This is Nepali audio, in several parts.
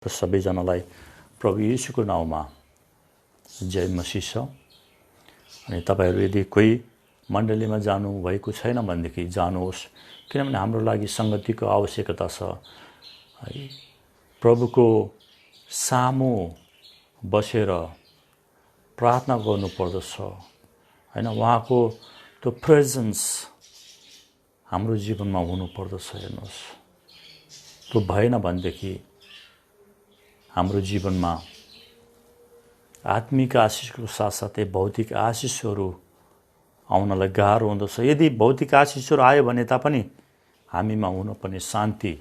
र सबैजनालाई प्रभु येशूको नाउँमा जय मसीह छ। अनि तपाईहरु यदि कोही मण्डलीमा जानु भएको छैन भनेदेखि जानुहोस्, किनभने हाम्रो लागि संगतिको आवश्यकता छ। है प्रभुको सामु बसेर प्रार्थना गर्नु पर्दछ, हैन? उहाँको त्यो प्रेजेन्स हाम्रो जीवनमा हुनु पर्दछ। हेर्नुहोस्, त्यो भएन भनेदेखि हाम्रो जीवनमा आत्मिक आशिषको साथसाथै भौतिक आशिषहरू आउनलाई गाह्रो हुँदछ। यदि भौतिक आशिषहरू आयो भने तापनि हामीमा हुनुपर्ने शान्ति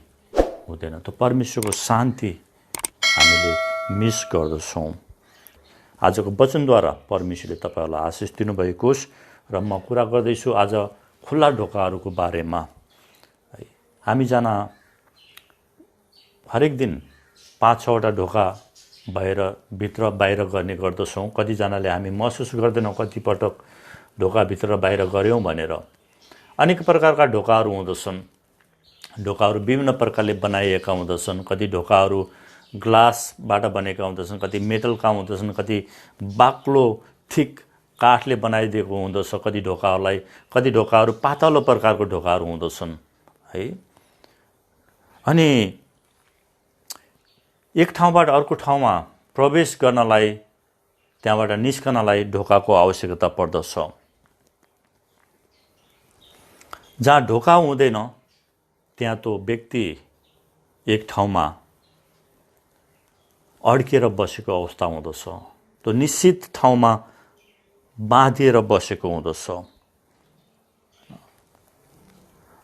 हुँदैन। त्यो परमेश्वरको शान्ति हामीले मिस गर्दछौँ। आजको वचनद्वारा परमेश्वरले तपाईहरुलाई आशिष दिनुभएको होस्। र म कुरा गर्दैछु आज खुल्ला ढोकाहरूको बारेमा। हामीजना हरेक दिन 5-6वटा ढोका भएर भित्र बाहिर गर्ने गर्दछौँ। कतिजनाले हामी महसुस गर्दैनौँ कतिपटक ढोका भित्र बाहिर गर्यौँ भनेर। अनेक प्रकारका ढोकाहरू हुँदछन्। ढोकाहरू विभिन्न प्रकारले बनाइएका हुँदछन्। कति ढोकाहरू ग्लासबाट बनेका हुँदछन्, कति मेटलका हुँदछन्, कति बाक्लो थिक काठले बनाइदिएको हुँदछ कति ढोकाहरू पातलो प्रकारको ढोकाहरू हुँदछन्, है। अनि एक ठाउँबाट अर्को ठाउँमा प्रवेश गर्नलाई, त्यहाँबाट निस्कनलाई ढोकाको आवश्यकता पर्दछ। जहाँ ढोका हुँदैन त्यहाँ तो व्यक्ति एक ठाउँमा अड्केर बसेको अवस्था हुँदछ। त्यो निश्चित ठाउँमा बाँधिएर बसेको हुँदछ।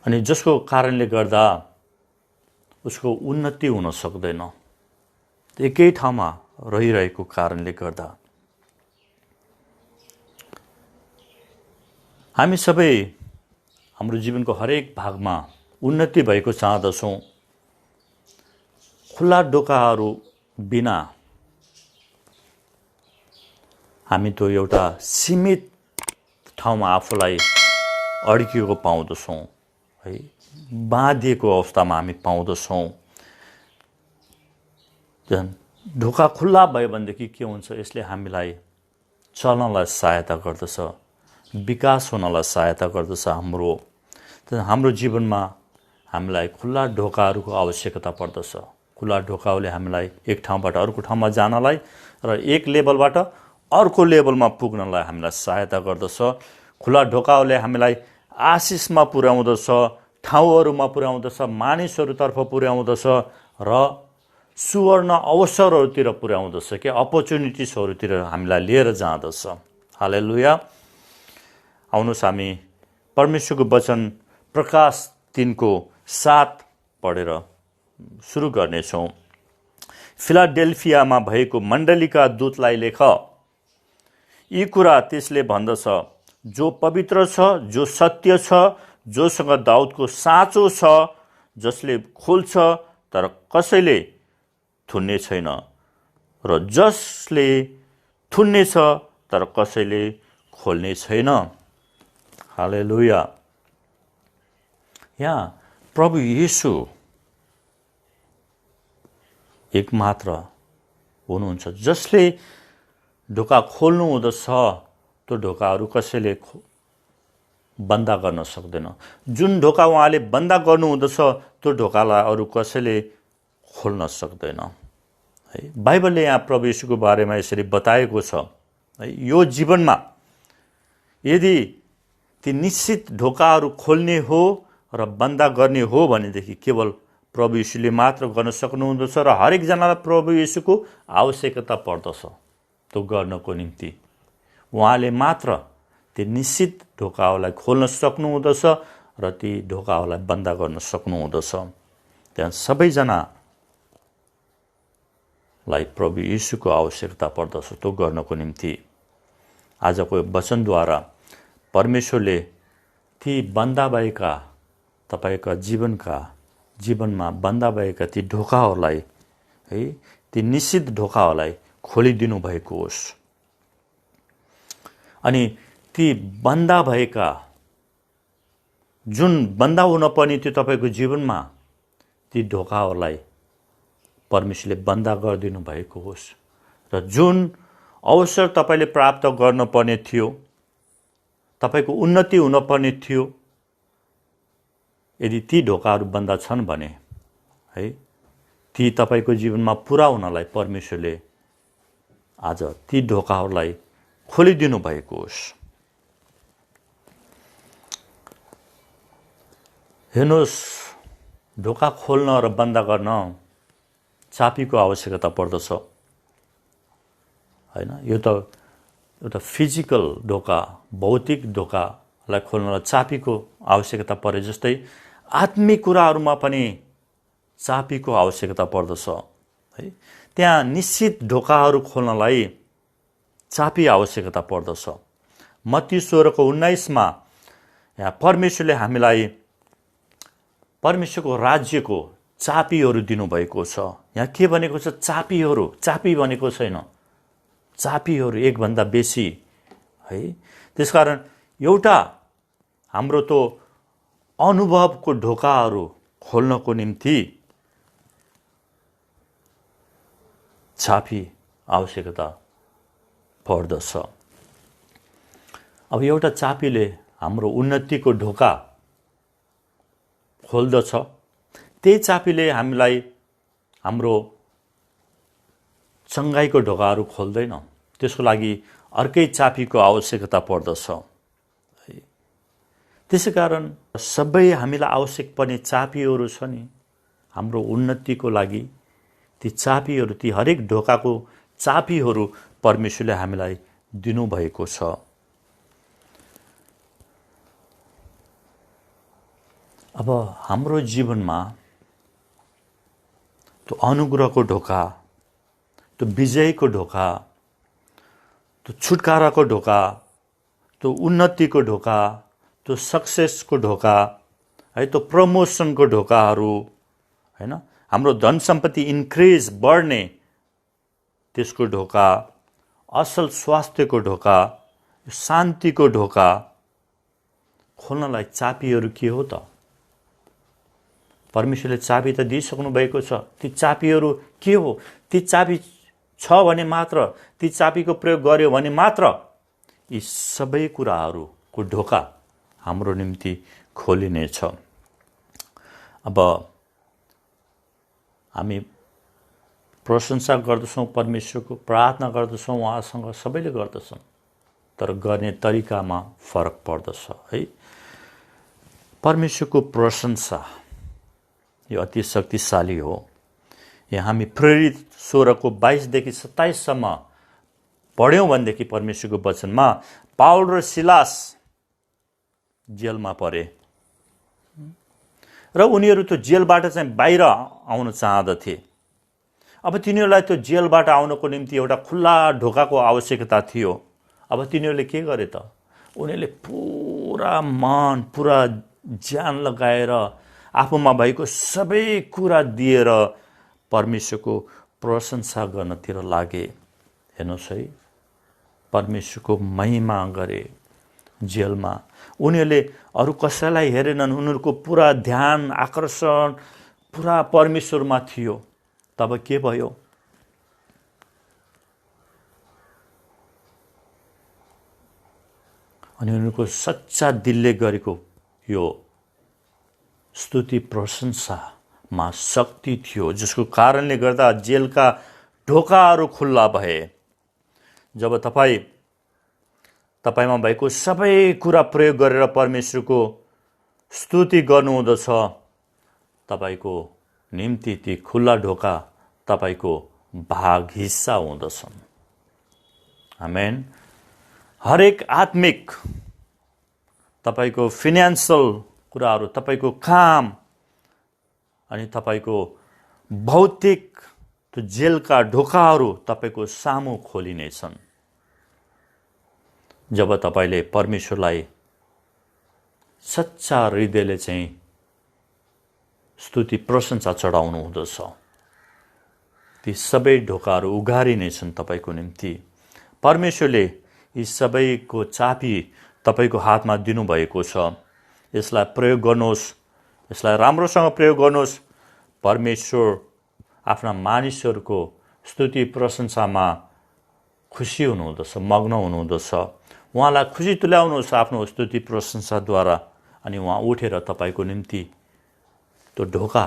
अनि जसको कारणले गर्दा उसको उन्नति हुन सक्दैन, एकै ठाउँमा रहिरहेको कारणले गर्दा। हामी सबै हाम्रो जीवनको हरेक भागमा उन्नति भएको चाहदछौँ। खुल्ला ढोकाहरू बिना हामी तो एउटा सीमित ठाउँमा आफूलाई अड्किएको पाउँदछौँ, है। बाँधिएको अवस्थामा हामी पाउँदछौँ। ढोका खुल्ला भयो भनेदेखि के हुन्छ? यसले हामीलाई चल्नलाई सहायता गर्दछ, विकास हुनलाई सहायता गर्दछ। हाम्रो जीवनमा हामीलाई खुल्ला ढोकाहरूको आवश्यकता पर्दछ। खुल्ला ढोकाले हामीलाई एक ठाउँबाट अर्को ठाउँमा जानलाई र एक लेभलबाट अर्को लेभलमा पुग्नलाई हामीलाई सहायता गर्दछ। खुल्ला ढोकाले हामीलाई आशिषमा पुर्याउँदछ, ठाउँहरूमा पुर्याउँदछ, मानिसहरूतर्फ पुर्याउँदछ र सुवर्ण अवसरहरूतिर पुर्याउँदछ, के अपर्च्युनिटिजहरूतिर हामीलाई लिएर जाँदछ। हालेलुया। आउनुहोस् हामी परमेश्वरको वचन प्रकाश 3:7 पढेर सुरु गर्नेछौँ। फिलाडेल्फियामा भएको मण्डलीका दूतलाई लेख, यी कुरा त्यसले भन्दछ जो पवित्र छ, जो सत्य छ, जोसँग दाउदको साँचो छ, जसले खोल्छ तर कसैले थुन्ने छैन, र जसले थुन्ने छ तर कसैले खोल्ने छैन। हालेलुया। यहाँ प्रभु येशू एकमात्र हुनुहुन्छ जसले ढोका खोल्नु हुँदछ। त्यो ढोकाहरू कसैले बन्द गर्न सक्दैन। जुन ढोका उहाँले बन्द गर्नु हुँदछ त्यो ढोकालाई अरू कसैले खोल्न सक्दैन, है। बाइबलले यहाँ प्रभु येशूको बारेमा यसरी बताएको छ, है। यो जीवनमा यदि ती निश्चित ढोकाहरू खोल्ने हो र बन्द गर्ने हो भनेदेखि केवल प्रभु येशूले मात्र गर्न सक्नुहुँदछ र हरेकजनालाई प्रभु येशूको आवश्यकता पर्दछ त्यो गर्नको निम्ति। उहाँले मात्र ती निश्चित ढोकाहरूलाई खोल्न सक्नुहुँदछ र ती ढोकाहरूलाई बन्द गर्न सक्नुहुँदछ। त्यहाँ सबैजनालाई प्रभु येशूको आवश्यकता पर्दछ त्यो गर्नको निम्ति। आजको वचनद्वारा परमेश्वरले ती बन्द भएका तपाईका जीवनमा बन्द भएका ती ढोकाहरूलाई, है, ती निश्चित ढोकाहरूलाई खोलिदिनु भएको होस्। अनि ती बन्द भएका जुन बन्द हुन पर्ने त्यो तपाईको जीवनमा ती ढोकाहरूलाई परमेश्वरले बन्द गरिदिनु भएको होस् र जुन अवसर तपाईँले प्राप्त गर्नुपर्ने थियो, तपाईँको उन्नति हुनुपर्ने थियो, यदि ती ढोकाहरू बन्द छन् भने है ती तपाईँको जीवनमा पुरा हुनलाई परमेश्वरले आज ती ढोकाहरूलाई खोलिदिनु भएको होस्। हेर्नुहोस्, ढोका खोल्न र बन्द गर्न चाबीको आवश्यकता पर्दछ हैन। यो त एउटा फिजिकल ढोका, भौतिक ढोकालाई खोल्नलाई चाबीको आवश्यकता परे जस्तै आत्मिक कुराहरूमा पनि चाबीको आवश्यकता पर्दछ है। त्यहाँ निश्चित ढोकाहरू खोल्नलाई चाबी आवश्यकता पर्दछ। मत्ती 16:19 यहाँ परमेश्वरले हामीलाई परमेश्वरको राज्यको चाबीहरू दिनुभएको छ। यहाँ के भनेको छ? चाबीहरू। चाबी भनेको छैन, चाबीहरू एकभन्दा बेसी है। त्यसकारण एउटा हाम्रो त्यो अनुभवको ढोकाहरू खोल्नको निम्ति चाबी आवश्यकता पर्दछ। अब एउटा चाबीले हाम्रो उन्नतिको ढोका खोल्दछ, त्यही चाबीले हामीलाई हाम्रो चङ्गाइको ढोकाहरू खोल्दैन। त्यसको लागि अर्कै चाबीको आवश्यकता पर्दछ। त्यसैकारण सबै हामीलाई आवश्यक पर्ने चाबीहरू छ नि हाम्रो उन्नतिको लागि। ती चाबीहरू, ती हरेक ढोकाको चाबीहरू परमेश्वरले हामीलाई दिनुभएको छ। अब हाम्रो जीवनमा त्यो अनुग्रहको ढोका, त्यो विजयको ढोका, त्यो छुटकाराको ढोका, त्यो उन्नतिको ढोका, त्यो सक्सेसको ढोका है, त्यो प्रमोसनको ढोकाहरू हैन, हाम्रो धन सम्पत्ति इन्क्रिज बढ्ने त्यसको ढोका, असल स्वास्थ्यको ढोका, शान्तिको ढोका खोल्नलाई चाबीहरू के हो त? परमेश्वरले चाबी त दिइसक्नु भएको छ। ती चाबीहरू के हो? ती चाबी छ भने मात्र, ती चाबीको प्रयोग गर्यो भने मात्र यी सबै कुराहरूको ढोका हाम्रो निम्ति खोलिनेछ। अब हामी प्रशंसा गर्दछौँ परमेश्वरको, प्रार्थना गर्दछौँ उहाँसँग, सबैले गर्दछौँ, तर गर्ने तरिकामा फरक पर्दछ है। परमेश्वरको प्रशंसा यो अति शक्तिशाली हो। यहाँ हामी प्रेरित 16:22-27 पढ्यौँ भनेदेखि परमेश्वरको वचनमा पाउल र सिलास जेलमा परे र उनीहरू त्यो जेलबाट चाहिँ बाहिर आउन चाहँदथे। अब तिनीहरूलाई त्यो जेलबाट आउनको निम्ति एउटा खुल्ला ढोकाको आवश्यकता थियो। अब तिनीहरूले के गरे त? उनीहरूले पुरा मन, पुरा ज्यान लगाएर आफूमा भएको सबै कुरा दिएर परमेश्वरको प्रशंसा गर्नतिर लागे। हेर्नुहोस् है, परमेश्वरको महिमा गरे जेलमा। उनीहरूले अरू कसैलाई हेरेनन्, उनीहरूको पुरा ध्यान, आकर्षण पुरा परमेश्वरमा थियो। तब के भयो? अनि उनीहरूको सच्चा दिलले गरेको यो स्तुति प्रशंसामा शक्ति थियो, जसको कारणले गर्दा जेलका ढोकाहरू खुल्ला भए। जब तपाईमा भएको सबै कुरा प्रयोग गरेर परमेश्वरको स्तुति गर्नुहुँदछ, तपाईको निम्ति ती खुल्ला ढोका तपाईको भाग, हिस्सा हुँदछन्। आमेन। हरेक आत्मिक, तपाईको फाइनान्शियल कुराहरू, तपाईको काम अनि तपाईको भौतिक त्यो जेलका ढोकाहरू तपाईको सामु खोलिनेछन् जब तपाईले परमेश्वरलाई सच्चा हृदयले चाहिँ स्तुति प्रशंसा चढाउनु हुँदछ। ती सबै ढोकाहरू उघारिनेछन् तपाईको निम्ति। परमेश्वरले यी सबैको चाबी तपाईको हातमा दिनुभएको छ। यसलाई प्रयोग गर्नुहोस्, यसलाई राम्रोसँग प्रयोग गर्नुहोस्। परमेश्वर आफ्ना मानिसहरूको स्तुति प्रशंसामा खुसी हुनुहुँदछ, मग्न हुनुहुँदछ। उहाँलाई खुसी तुल्याउनुहोस् आफ्नो स्तुति प्रशंसाद्वारा, अनि उहाँ उठेर तपाईँको निम्ति त्यो ढोका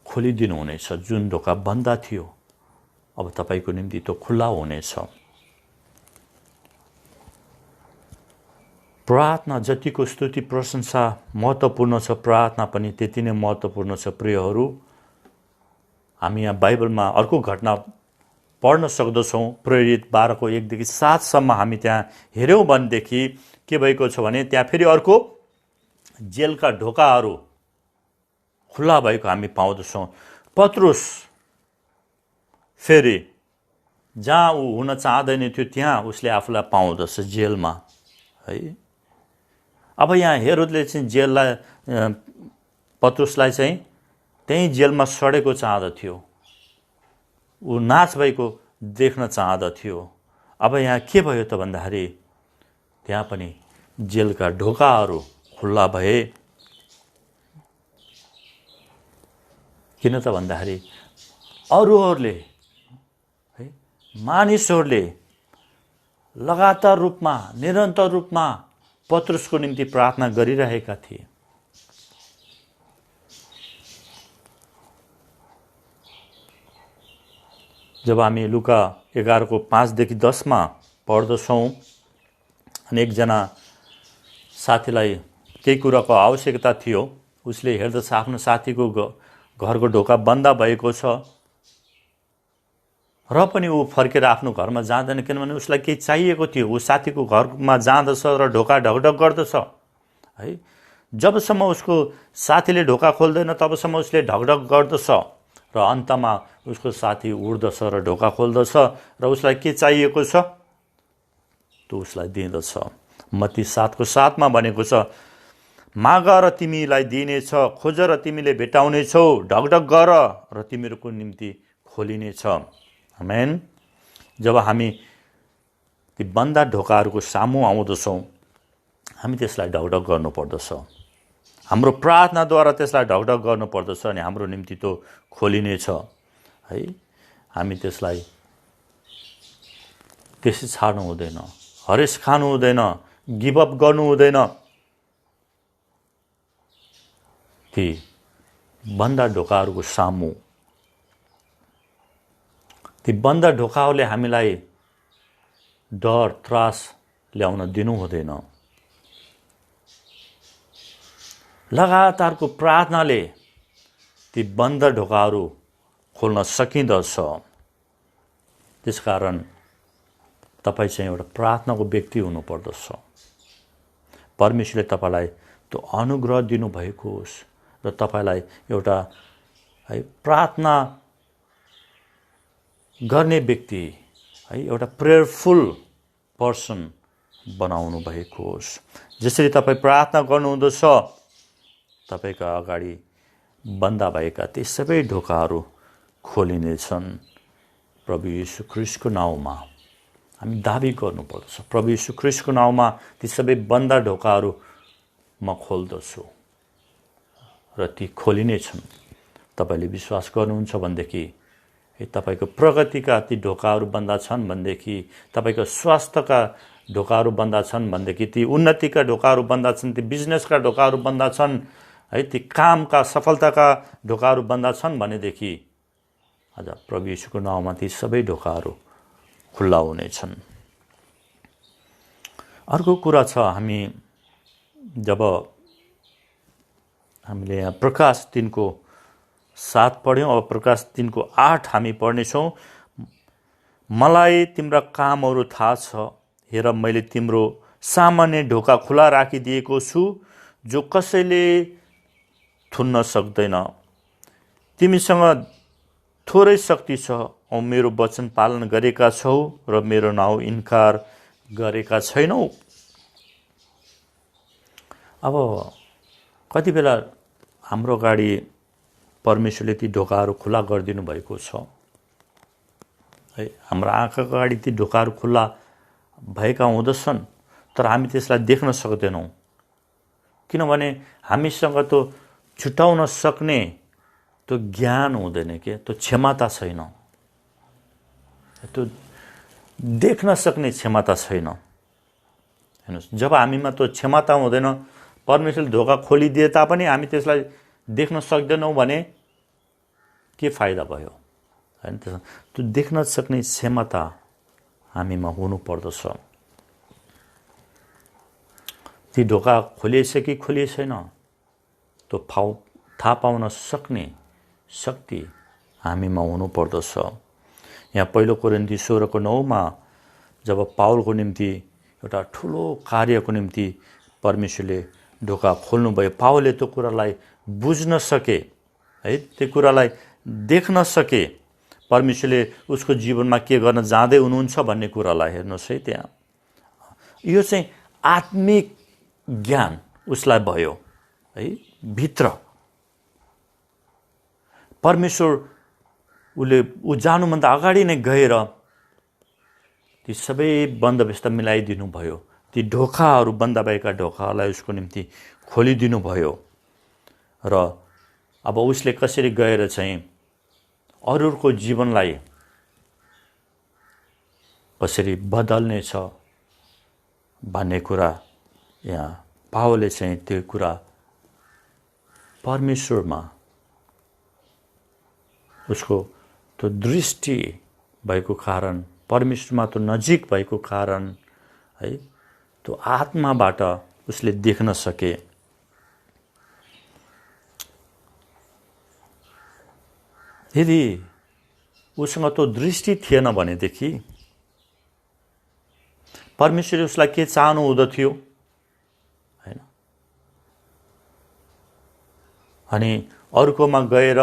खोलिदिनु हुनेछ। जुन ढोका बन्द थियो अब तपाईँको निम्ति त्यो खुल्ला हुनेछ। प्रार्थना जतिको स्तुति प्रशंसा महत्त्वपूर्ण छ, प्रार्थना पनि त्यति नै महत्त्वपूर्ण छ। प्रियहरू, हामी यहाँ बाइबलमा अर्को घटना पढ्न सक्दछौँ। प्रेरित 12को 1देखि 7सम्म हामी त्यहाँ हेऱ्यौँ भनेदेखि के भएको छ भने त्यहाँ फेरि अर्को जेलका ढोकाहरू खुल्ला भएको हामी पाउँदछौँ। पत्रुस फेरि जहाँ ऊ हुन चाहँदैन थियो त्यहाँ उसले आफूलाई पाउँदछ, जेलमा है। अब यहाँ हेरोदले चाहिँ जेललाई पत्रुसलाई चाहिँ त्यही जेलमा सडेको चाहँदथ्यो, ऊ नाच भएको देख्न चाहँदथ्यो। अब यहाँ के भयो त भन्दाखेरि त्यहाँ पनि जेलका ढोकाहरू खुल्ला भए। किन त भन्दाखेरि अरूहरूले है, मानिसहरूले लगातार रूपमा, निरन्तर रूपमा पत्रुसको निम्ति प्रार्थना गरिरहेका थिए। जब हामी लुका 11को 5देखि 10मा पढ्दछौँ, अनि एकजना साथीलाई केही कुराको आवश्यकता थियो, उसले हेर्दछ आफ्नो साथीको घरको ढोका बन्द भएको छ, र पनि ऊ फर्केर आफ्नो घरमा जाँदैन, किनभने उसलाई केही चाहिएको थियो। ऊ साथीको घरमा जाँदछ र ढोका ढकढक गर्दछ है। जबसम्म उसको साथीले ढोका खोल्दैन तबसम्म उसले ढकढक गर्दछ, र अन्तमा उसको साथी उड्दछ र ढोका खोल्दछ र उसलाई के चाहिएको छ त्यो उसलाई दिँदछ। मत्ती 7को 7मा भनेको छ, माग र तिमीलाई दिइनेछ, खोज र तिमीले भेटाउनेछौ, ढकढक गर र तिमीहरूको निम्ति खोलिनेछ। आमेन। जब हामी ती बन्दा ढोकाहरूको सामु आउँदछौँ, हामी त्यसलाई ढकढक गर्नुपर्दछ। हाम्रो प्रार्थनाद्वारा त्यसलाई ढकढक गर्नुपर्दछ, अनि हाम्रो निम्ति त्यो खोलिनेछ है। हामी त्यसलाई त्यसै छाड्नु हुँदैन, हरेस खानु हुँदैन, गिभअप गर्नु हुँदैन। ती बन्दा ढोकाहरूको सामु, ती बन्द ढोकाहरूले हामीलाई डर त्रास ल्याउन दिनु हुँदैन। लगातारको प्रार्थनाले ती बन्द ढोकाहरू खोल्न सकिँदछ। त्यसकारण तपाईँ चाहिँ एउटा प्रार्थनाको व्यक्ति हुनुपर्दछ। परमेश्वरले तपाईँलाई त्यो अनुग्रह दिनुभएको होस् र तपाईँलाई एउटा है प्रार्थना गर्ने व्यक्ति है, एउटा प्रेयरफुल पर्सन बनाउनु भएको होस्। जसरी तपाईँ प्रार्थना गर्नुहुँदछ, तपाईँका अगाडि बन्द भएका ती सबै ढोकाहरू खोलिनेछन्। प्रभु येशू ख्रीष्टको नाउँमा हामी दाबी गर्नुपर्दछ। प्रभु येशू ख्रीष्टको नाउँमा ती सबै बन्द ढोकाहरू म खोल्दछु र ती खोलिनेछन्। तपाईँले विश्वास गर्नुहुन्छ भनेदेखि, तपाईँको प्रगतिका ती ढोकाहरू बन्द छन् भनेदेखि, तपाईँको स्वास्थ्यका ढोकाहरू बन्द छन् भनेदेखि, ती उन्नतिका ढोकाहरू बन्द छन्, ती बिजनेसका ढोकाहरू बन्द छन् है, ती कामका सफलताका ढोकाहरू बन्द छन् भनेदेखि आज प्रभु येशूको नाउँमा ती सबै ढोकाहरू खुल्ला हुनेछन्। अर्को कुरा छ, जब हामीले यहाँ प्रकाश 3को 7 पढ्यौँ, अब प्रकाश 3को 8 हामी पढ्नेछौँ। मलाई तिम्रा कामहरू थाहा छ, हेर मैले तिम्रो सामान्य ढोका खुला राखिदिएको छु, जो कसैले थुन्न सक्दैन। तिमीसँग थोरै शक्ति छ औ मेरो वचन पालन गरेका छौ र मेरो नाउँ इन्कार गरेका छैनौ। अब कति बेला हाम्रो अगाडि परमेश्वरले ती ढोकाहरू खुला गरिदिनु भएको छ है। हाम्रो आँखाको अगाडि ती ढोकाहरू खुला भएका हुँदछन्, तर हामी त्यसलाई देख्न सक्दैनौँ, किनभने हामीसँग त्यो छुटाउन सक्ने त्यो ज्ञान हुँदैन के, त्यो क्षमता छैन, त्यो देख्न सक्ने क्षमता छैन। हेर्नुहोस्, जब हामीमा त्यो क्षमता हुँदैन, परमेश्वरले ढोका खोलिदिए तापनि हामी त्यसलाई देख्न सक्दैनौँ भने के फाइदा भयो, होइन? त्यो देख्न सक्ने क्षमता हामीमा हुनुपर्दछ। ती ढोका खोलिएछ कि खोलिएछैन, त्यो थाहा पाउन सक्ने शक्ति हामीमा हुनुपर्दछ। यहाँ पहिलो कोरिन्थी 16:9 जब पावलको निम्ति एउटा ठुलो कार्यको निम्ति परमेश्वरले ढोका खोल्नुभयो, पावलले त्यो कुरालाई बुझ्न सके, है, त्यो कुरालाई देख्न सके, परमेश्वरले उसको जीवनमा के गर्न जाँदै हुनुहुन्छ भन्ने कुरालाई। हेर्नुहोस् है, त्यहाँ यो चाहिँ आत्मिक ज्ञान उसलाई भयो, है, भित्र परमेश्वर ऊ जानुभन्दा अगाडि नै गएर ती सबै बन्दोबस्त मिलाइदिनु भयो, ती ढोकाहरू, बन्द भएका ढोकाहरूलाई उसको निम्ति खोलिदिनु भयो। र अब उसले कसरी गएर चाहिँ अरूको जीवनलाई कसरी बदल्नेछ भन्ने कुरा यहाँ पावलले चाहिँ त्यो कुरा परमेश्वरमा उसको त्यो दृष्टि भएको कारण, परमेश्वरमा त्यो नजिक भएको कारण, है, त्यो आत्माबाट उसले देख्न सके। यदि उसँग त्यो दृष्टि थिएन भनेदेखि परमेश्वरले उसलाई के चाहनु हुँदथ्यो, हैन? अनि अरूकोमा गएर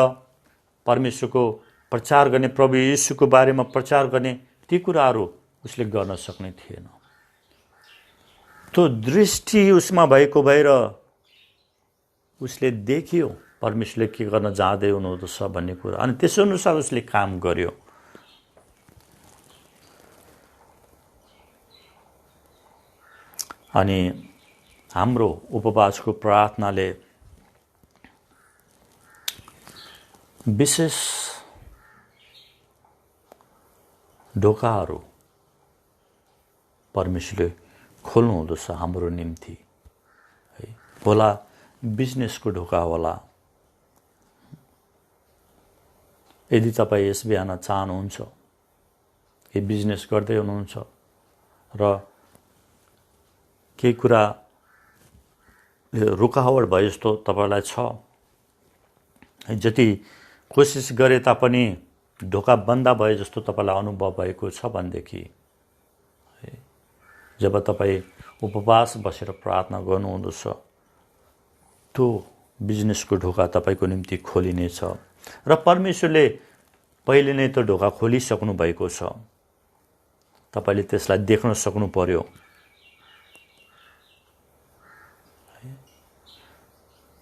परमेश्वरको प्रचार गर्ने, प्रभु येशूको बारेमा प्रचार गर्ने, ती कुराहरू उसले गर्न सक्ने थिएन। त्यो दृष्टि उसमा भएको भएर उसले देखियो परमेश्वरले के गर्न जाँदै हुनुहुँदछ भन्ने कुरा, अनि त्यसै अनुसार उसले काम गर्यो। अनि हाम्रो उपवासको प्रार्थनाले विशेष ढोकाहरू परमेश्वरले खोल्नु हुँदछ हाम्रो निम्ति, है। होला बिजनेसको ढोका होला, यदि तपाईँ यस बिहान चाहनुहुन्छ कि बिजनेस गर्दै हुनुहुन्छ र केही कुरा रुकावट भए जस्तो तपाईँलाई छ, जति कोसिस गरे तापनि ढोका बन्द भए जस्तो तपाईँलाई अनुभव भएको छ भनेदेखि, जब तपाईँ उपवास बसेर प्रार्थना गर्नुहुँदछ, त्यो बिजनेसको ढोका तपाईँको निम्ति खोलिनेछ र परमेश्वरले पहिले नै त्यो ढोका खोलिसक्नु भएको छ। तपाईँले त्यसलाई देख्न सक्नु पर्यो।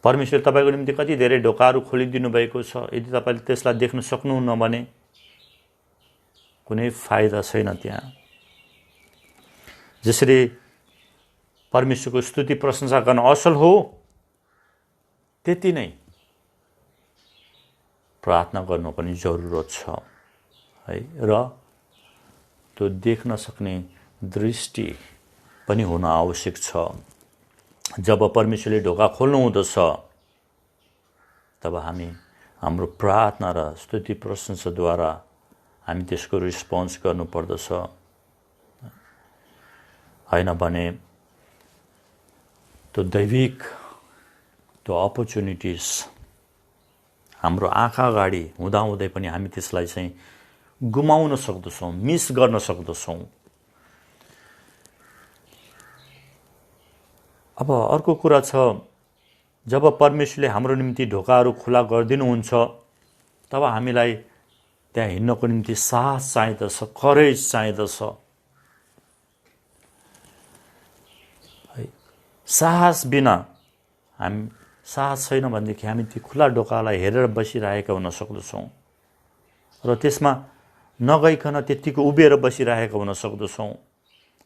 परमेश्वरले तपाईँको निम्ति कति धेरै ढोकाहरू खोलिदिनु भएको छ, यदि तपाईँले त्यसलाई देख्न सक्नुहुन्न भने कुनै फाइदा छैन त्यहाँ। जसरी परमेश्वरको स्तुति प्रशंसा गर्न असल हो, त्यति नै प्रार्थना गर्नु पनि जरुरत छ, है। र त्यो देख्न सक्ने दृष्टि पनि हुन आवश्यक छ। जब परमेश्वरले ढोका खोल्नु हुँदछ, तब हामी हाम्रो प्रार्थना र स्तुति प्रशंसाद्वारा हामी त्यसको रिस्पोन्स गर्नुपर्दछ, होइन भने त्यो दैविक त्यो अपर्च्युनिटिज हाम्रो आँखा अगाडि हुँदाहुँदै पनि हामी त्यसलाई चाहिँ गुमाउन सक्दछौँ, मिस गर्न सक्दछौँ। अब अर्को कुरा छ, जब परमेश्वरले हाम्रो निम्ति ढोकाहरू खुला गरिदिनुहुन्छ, तब हामीलाई त्यहाँ हिँड्नको निम्ति साहस चाहिँदछ, करेज चाहिँदछ, है। साहस बिना साहस छैन भनेदेखि हामी ती खुला ढोकालाई हेरेर बसिरहेका हुन सक्दछौँ र त्यसमा नगइकन त्यत्तिको उभिएर बसिरहेका हुन सक्दछौँ।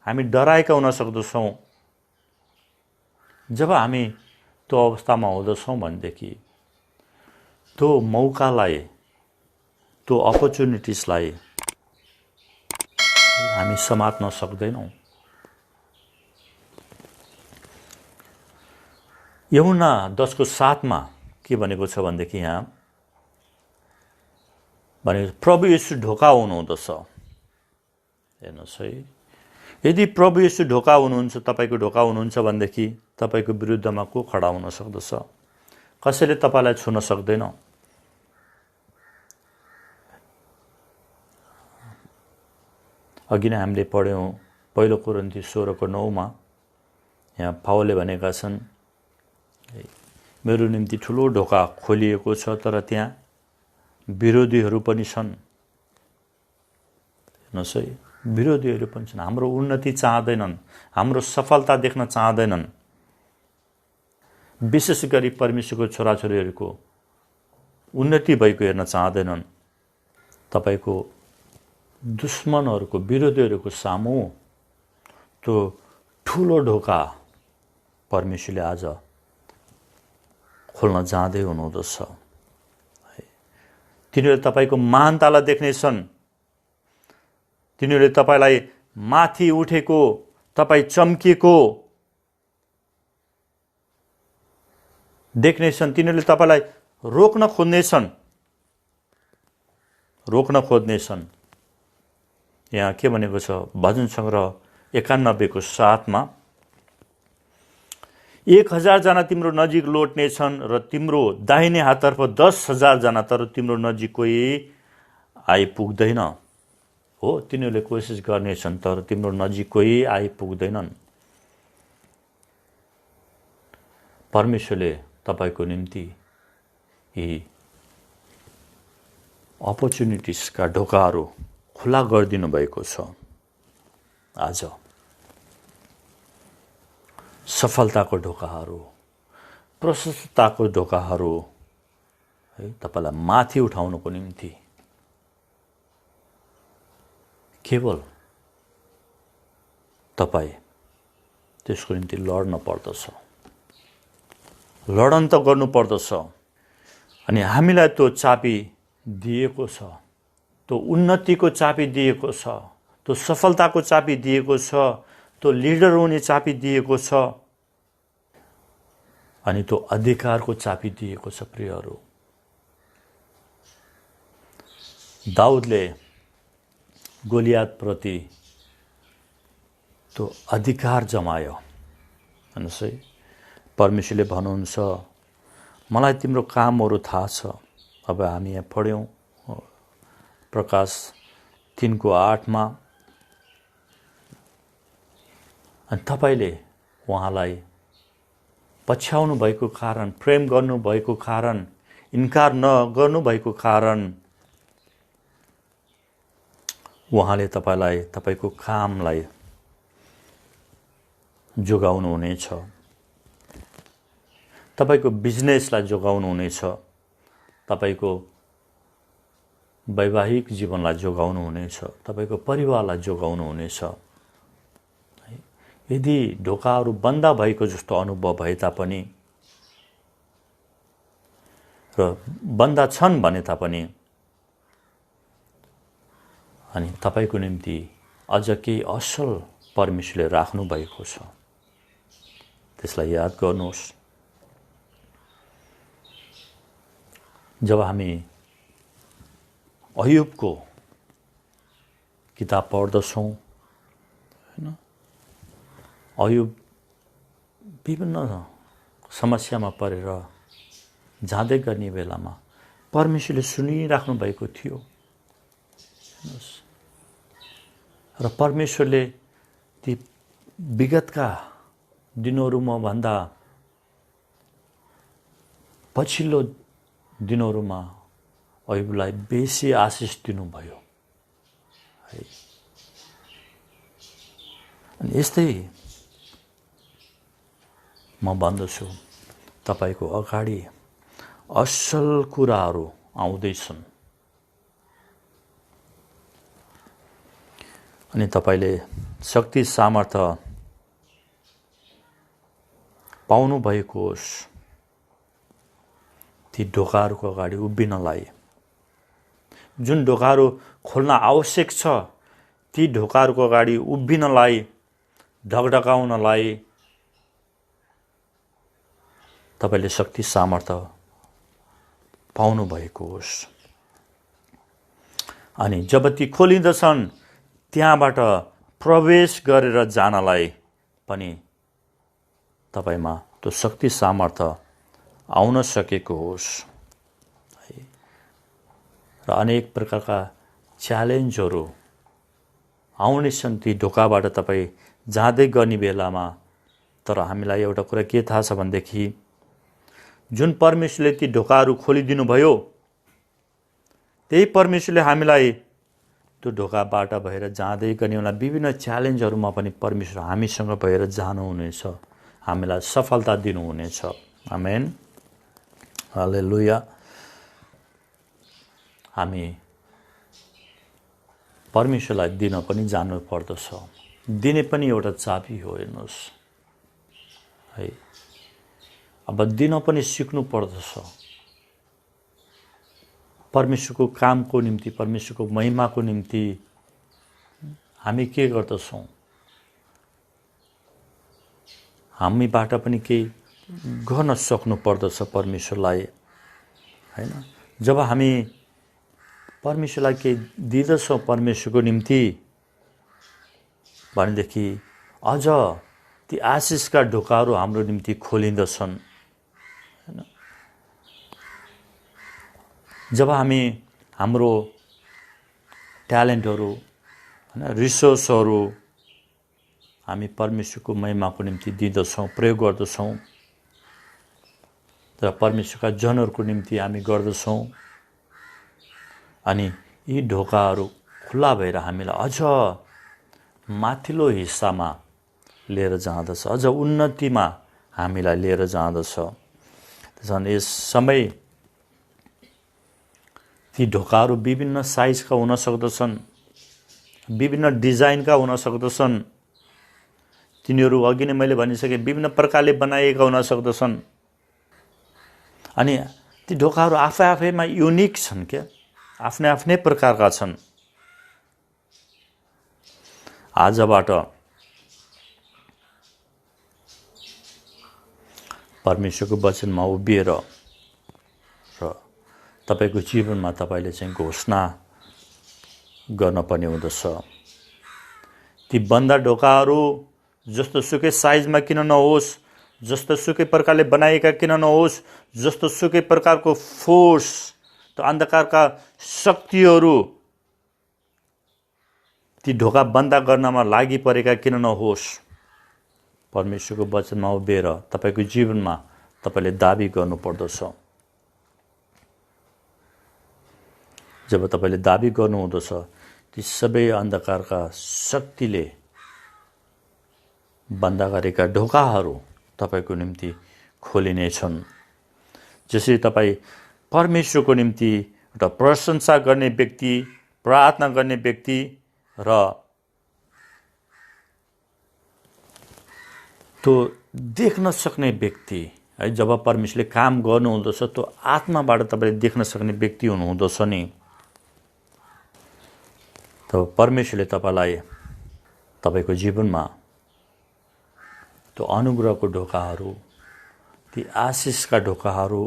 हामी डराएका हुन सक्दछौँ। जब हामी त्यो अवस्थामा हुँदछौँ भनेदेखि त्यो मौकालाई, त्यो अपर्च्युनिटिजलाई हामी समात्न सक्दैनौँ। यूहन्ना 10:7 के भनेको छ भनेदेखि यहाँ भने प्रभु येशू ढोका हुनुहुँदछ। हेर्नुहोस् है, यदि प्रभु येशू ढोका हुनुहुन्छ, तपाईँको ढोका हुनुहुन्छ भनेदेखि तपाईँको विरुद्धमा को खडा हुन सक्दछ? कसैले तपाईँलाई छुन सक्दैन। अघि नै हामीले पढ्यौँ 1 कोरिन्थी 16:9 यहाँ पावलले भनेका छन्, मेरो निम्ति ठुलो ढोका खोलिएको छ, तर त्यहाँ विरोधीहरू पनि छन्। हेर्नुहोस् है, विरोधीहरू पनि छन्। हाम्रो उन्नति चाहदैनन्, हाम्रो सफलता देख्न चाहदैनन्। विशेष गरी परमेश्वरको छोराछोरीहरूको उन्नति भएको हेर्न चाहदैनन्। तपाईँको दुश्मनहरूको, विरोधीहरूको सामु त्यो ठुलो ढोका परमेश्वरले आज खोल्न जाँदै हुनुहुँदछ। तिनीहरूले तपाईँको महानतालाई देख्नेछन्। तिनीहरूले तपाईँलाई माथि उठेको, तपाईँ चम्किएको देख्नेछन्। तिनीहरूले तपाईँलाई रोक्न खोज्नेछन्। यहाँ के भनेको छ? भजन सङ्ग्रह 91:7 1000 जना तिम्रो नजिक लोट्नेछन् र तिम्रो दाहिने हाततर्फ 10,000 जना, तर तिम्रो नजिक कोही आइपुग्दैन। हो, तिनीहरूले कोसिस गर्नेछन् तर तिम्रो नजिक कोही आइपुग्दैनन्। परमेश्वरले तपाईँको निम्ति यी अपर्च्युनिटिजका ढोकाहरू खुला गरिदिनु भएको छ। आज सफलताको ढोकाहरू, प्रशस्तताको ढोकाहरू है तपाईँलाई माथि उठाउनको निम्ति केवल तपाईँ त्यसको निम्ति लड्न पर्दछ, लडन त गर्नुपर्दछ। अनि हामीलाई त्यो चाबी दिएको छ, त्यो उन्नतिको चाबी दिएको छ, त्यो सफलताको चाबी दिएको छ, त्यो लिडर हुने चाबी दिएको छ, अनि त्यो अधिकारको चाबी दिएको छ। प्रियहरू, दाउदले गोलियातप्रति त्यो अधिकार जमायो। हेर्नुहोस् है, परमेश्वरले भन्नुहुन्छ, मलाई तिम्रो कामहरू थाहा छ। अब हामी यहाँ पढ्यौँ प्रकाश 3:8 अनि तपाईँले उहाँलाई पछ्याउनु भएको कारण, प्रेम गर्नुभएको कारण, इन्कार नगर्नु भएको कारण उहाँले तपाईँलाई, तपाईँको कामलाई जोगाउनु हुनेछ, तपाईँको बिजनेसलाई जोगाउनु हुनेछ, तपाईँको वैवाहिक जीवनलाई जोगाउनु हुनेछ, तपाईँको परिवारलाई जोगाउनु हुनेछ। यदि ढोकाहरू बन्द भएको जस्तो अनुभव भए तापनि र बन्द छन् भने तापनि अनि तपाईँको निम्ति अझ केही असल परमेश्वरले राख्नु भएको छ, त्यसलाई याद गर्नुहोस्। जब हामी अयुबको किताब पढ्दछौँ, हैन, अयुब विभिन्न समस्यामा परेर जाँदै गर्ने बेलामा परमेश्वरले सुनिराख्नु भएको थियो। र परमेश्वरले ती विगतका दिनहरूमा भन्दा पछिल्लो दिनहरूमा अयुबलाई बेसी आशिष दिनुभयो है। अनि यस्तै म भन्दछु, तपाईँको अगाडि असल कुराहरू आउँदैछन् अनि तपाईँले शक्ति सामर्थ्य पाउनु भएको होस् ती ढोकाहरूको अगाडि उभिनलाई, जुन ढोकाहरू खोल्न आवश्यक छ ती ढोकाहरूको अगाडि उभिनलाई, ढकढकाउनलाई तपाईले शक्ति सामर्थ्य पाउनु भएको होस्। अनि जब ती खोलिँदछन् त्यहाँबाट प्रवेश गरेर जानलाई पनि तपाईमा त्यो शक्ति सामर्थ्य आउन सकेको होस्। र अनेक प्रकारका च्यालेन्जहरू आउने छन् ती ढोकाबाट तपाईँ जाँदै गर्ने बेलामा। तर हामीलाई एउटा कुरा के थाहा छ भनेदेखि जुन परमेश्वरले ती ढोकाहरू खोलिदिनु भयो त्यही परमेश्वरले हामीलाई त्यो ढोकाबाट भएर जाँदै गर्ने होला विभिन्न च्यालेन्जहरूमा पनि परमेश्वर हामीसँग भएर जानुहुनेछ, हामीलाई सफलता दिनुहुनेछ। आमेन, हालेलुया। हामी परमेश्वरलाई दिन पनि जानु पर्दछ, दिने पनि एउटा चाबी हो। हेर्नुहोस् है, अब दिन पनि सिक्नु पर्दछ। परमेश्वरको कामको निम्ति, परमेश्वरको महिमाको निम्ति हामी के गर्दछौँ, हामीबाट पनि केही गर्न सक्नु पर्दछ परमेश्वरलाई, हैन। जब हामी परमेश्वरलाई केही दिँदछौँ परमेश्वरको निम्ति भनेदेखि अझ ती आशिषका ढोकाहरू हाम्रो निम्ति खोलिँदछन्, हैन। जब हामी हाम्रो ट्यालेन्टहरू, हैन, रिसोर्सहरू हामी परमेश्वरको महिमाको निम्ति दिँदछौँ, प्रयोग गर्दछौँ, र परमेश्वरका जनहरूको निम्ति हामी गर्दछौँ, अनि यी ढोकाहरू खुला भएर हामीलाई अझ माथिल्लो हिस्सामा लिएर जाँदछ, अझ उन्नतिमा हामीलाई लिएर जाँदछ। त्यसैले यस समय ती ढोकाहरू विभिन्न साइजका हुन सक्दछन्, विभिन्न डिजाइनका हुन सक्दछन्, तिनीहरू अघि नै मैले भनिसकेँ विभिन्न प्रकारले बनाइएका हुन सक्दछन्। अनि ती ढोकाहरू आफै आफैमा युनिक छन्, क्या आफ्नै आफ्नै प्रकारका छन्। आजबाट परमेश्वरको वचनमा उभिएर र तपाईको जीवनमा तपाईले चाहिँ घोषणा गर्न पर्ने हुँदछ। ती बन्द ढोकाहरू जस्तो सुकै साइजमा किन नहोस्, जस्तो सुकै प्रकारले बनाइएका किन नहोस्, जस्तो सुकै प्रकारको फोर्स, त्यो अन्धकारका शक्तिहरू ती ढोका बन्द गर्नमा लागि परेका किन नहोस्, परमेश्वरको वचनमा उभिएर तपाईको जीवनमा तपाईले दाबी गर्नुपर्दछ। जब तपाईले दाबी गर्नुहुँदछ ती सबै अन्धकारका शक्तिले बन्द गरेका ढोकाहरू तपाईको निम्ति खोलिनेछन्। जसरी तपाईँ परमेश्वरको निम्ति एउटा प्रशंसा गर्ने व्यक्ति, प्रार्थना गर्ने व्यक्ति र त्यो देख्न सक्ने व्यक्ति है, जब परमेश्वरले काम गर्नुहुँदछ त्यो आत्माबाट तपाईले देख्न सक्ने व्यक्ति हुनुहुँदछ नि, तब परमेश्वरले तपाईलाई तपाईको जीवनमा त्यो अनुग्रहको ढोकाहरू, ती आशिषका ढोकाहरू,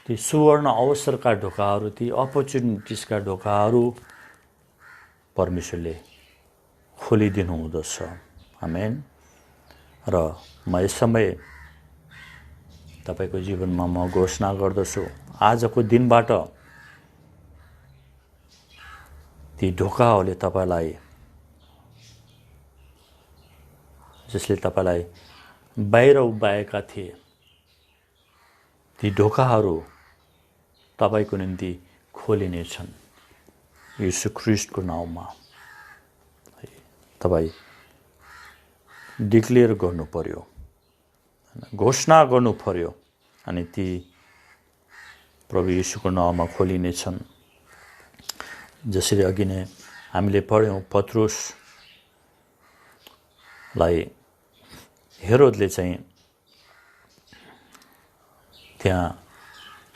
ती सुवर्ण अवसरका ढोकाहरू, ती अपर्च्युनिटिजका ढोकाहरू परमेश्वरले खोलिदिनु हुँदछ। आमेन। र म यस समय तपाईको जीवनमा म घोषणा गर्दछु, आजको दिनबाट ती ढोकाहरूले तपाईलाई, जसले तपाईलाई बाहिर उभ्याएका थिए, ती ढोकाहरू तपाईको निम्ति खोलिनेछन् यीशु ख्रीष्टको नाउँमा। तपाई डिक्लेयर गर्नु पर्यो, घोषणा गर्नु पर्यो, अनि ती प्रभु यीशुको नाउँमा खोलिनेछन्। जसरी अघि नै हामीले पढ्यौं, पत्रुसलाई हेरोदले चाहिँ त्यहाँ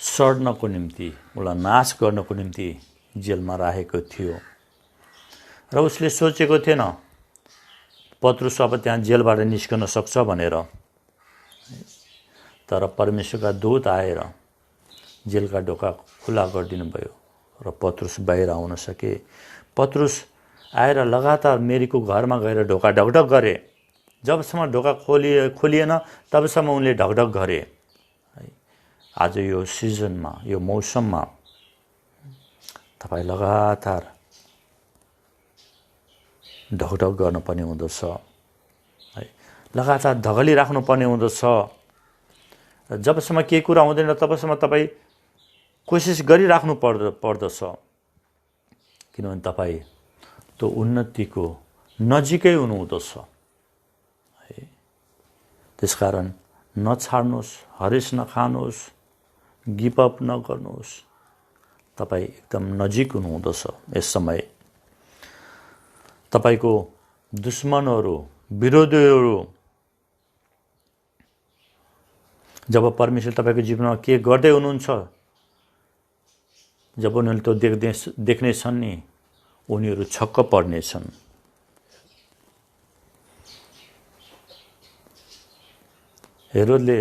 सड्नको निम्ति, उसलाई नाश गर्नको निम्ति जेलमा राखेको थियो। र उसले सोचेको थिएन पत्रुस अब त्यहाँ जेलबाट निस्कन सक्छ भनेर। तर परमेश्वरका दूत आएर जेलका ढोका खुला गरिदिनु भयो र पत्रुस बाहिर आउन सके। पत्रुस आएर लगातार मेरीको घरमा गएर ढोका ढकढक गरे। जबसम्म ढोका खोलिएन तबसम्म उनले ढकढक गरे। आज यो सिजनमा, यो मौसममा तपाईँ लगातार ढकढक गर्नुपर्ने हुँदछ, लगातार धगली राख्नुपर्ने हुँदछ। जबसम्म केही कुरा हुँदैन तबसम्म तपाईँ कोसिस गरिराख्नु पर्दछ, किनभने तपाईँ त्यो उन्नतिको नजिकै हुनुहुँदछ। त्यसकारण नछाड्नुहोस्, हरेस नखानुहोस्, गिभअप नगर्नुहोस्। तपाईँ एकदम नजिक हुनुहुँदछ। यस समय तपाईको दुश्मनहरू, विरोधीहरू जब परमेश्वर तपाईको जीवनमा के गर्दै हुनुहुन्छ, जब उनीहरूले त्यो देख्नेछन् नि, उनीहरू छक्क पर्नेछन्। हेरोदले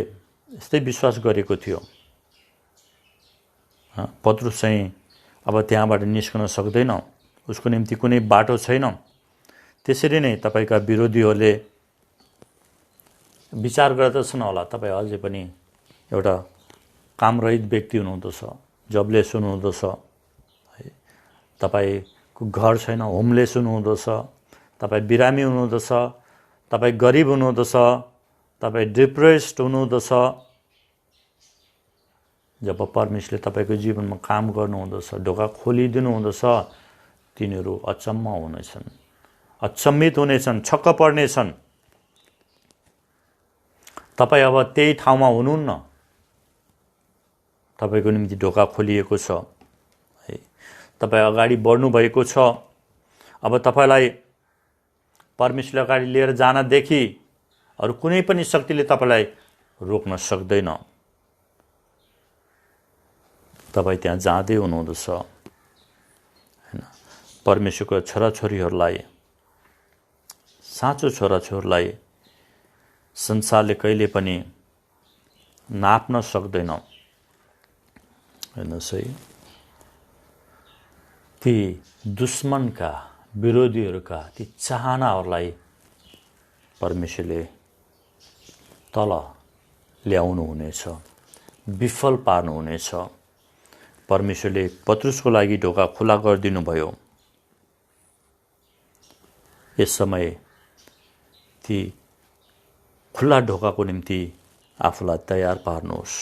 यस्तै विश्वास गरेको थियो, पत्रुस चाहिँ अब त्यहाँबाट निस्कन सक्दैन, उसको निम्ति कुनै बाटो छैन। त्यसरी नै तपाईका विरोधीहरूले विचार गर्दछन् होला तपाईँ अझै पनि एउटा कामरहित व्यक्ति हुनुहुँदछ, जबलेस हुनुहुँदछ, तपाईको घर छैन, होमलेस हुनुहुँदछ, तपाईँ बिरामी हुनुहुँदछ, तपाईँ गरिब हुनुहुँदछ, तपाईँ डिप्रेस्ड हुनुहुँदछ। जब परमेश्वरले तपाईको जीवनमा काम गर्नुहुँदछ, ढोका खोलिदिनु हुँदछ, तिनीहरू अचम्म हुनेछन्, अचम्मित हुनेछन्, छक्क पर्नेछन्। तपाईँ अब त्यही ठाउँमा हुनुहुन्न, तपाईको निम्ति ढोका खोलिएको छ, तपाईँ अगाडि बढ्नु भएको छ। अब तपाईलाई परमेश्वरले अगाडि लिएर जानदेखि अरू कुनै पनि शक्तिले तपाईलाई रोक्न सक्दैन। तपाईँ त्यहाँ जाँदै हुनुहुँदछ। परमेश्वरको छोराछोरीहरूलाई, साँचो छोराछोरीलाई संसारले कहिले पनि नाप्न सक्दैन। हेर्नुहोस् है, ती दुश्मनका, विरोधीहरूका ती चाहनाहरूलाई परमेश्वरले तल ल्याउनु हुनेछ, विफल पार्नु हुनेछ। परमेश्वरले पत्रुसको लागि ढोका खुला गरिदिनु भयो। यस समय ती खुला ढोकाको निम्ति आफूलाई तयार पार्नुहोस्,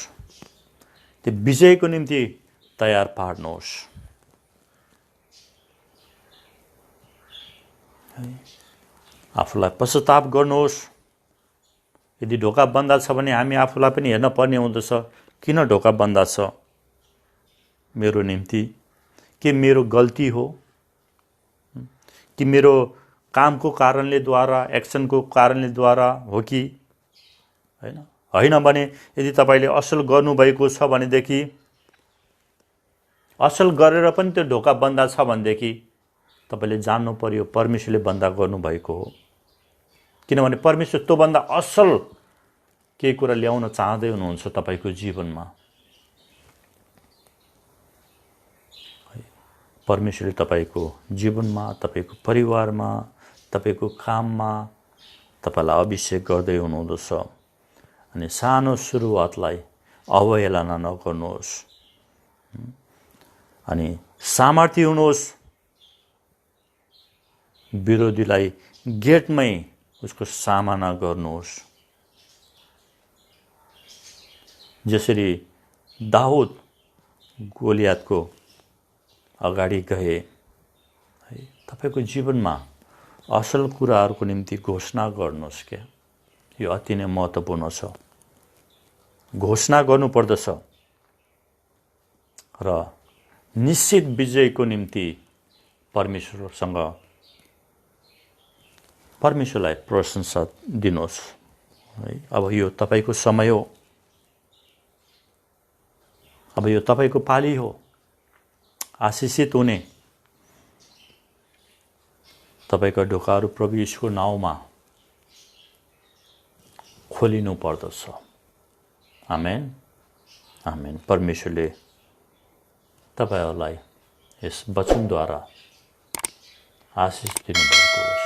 त्यो विजयको निम्ति तयार पार्नुहोस्। आफूलाई पश्चाताप गर्नुहोस्। यदि ढोका बन्द छ भने हामी आफूलाई पनि हेर्न पर्ने हुँदछ, किन ढोका बन्द छ मेरो निम्ति? के मेरो गल्ती हो कि मेरो कामको कारणले द्वारा, एक्सनको कारणले द्वारा हो कि होइन भने यदि तपाईले असल गर्नुभएको छ भनेदेखि, असल गरेर पनि त्यो ढोका बन्द छ भनेदेखि तपाईले जान्नु पर्यो परमेश्वरले बन्द गर्नुभएको हो। किनभने परमेश्वर त्योभन्दा असल केही कुरा ल्याउन चाहँदै हुनुहुन्छ तपाईको जीवनमा। परमेश्वरले तपाईको जीवनमा, तपाईको परिवारमा, तपाईको काममा तपाईलाई अभिषेक गर्दै हुनुहुँदछ। अनि सानो सुरुवातलाई अवहेलना नगर्नुहोस्, अनि सामर्थ्य हुनुहोस्। विरोधीलाई गेटमै उसको सामना गर्नुहोस्। जसरी दाउद गोलियातको अगाडि गए, तपाईको जीवनमा असल कुराहरूको निम्ति घोषणा गर्नुहोस्। क्या यो अति नै महत्त्वपूर्ण छ। घोषणा गर्नुपर्दछ र निश्चित विजयको निम्ति परमेश्वरलाई प्रशंसा दिनुहोस्। अब यो तपाईको समय हो। अब यो तपाईको पाली हो आशिषित हुने। तपाईका ढोकाहरू प्रभु यीशुको नाउँमा खोलिनु पर्दछ। आमेन आमेन। परमेश्वरले तपाईहरूलाई यस वचनद्वारा आशिष दिनुभएको होस्।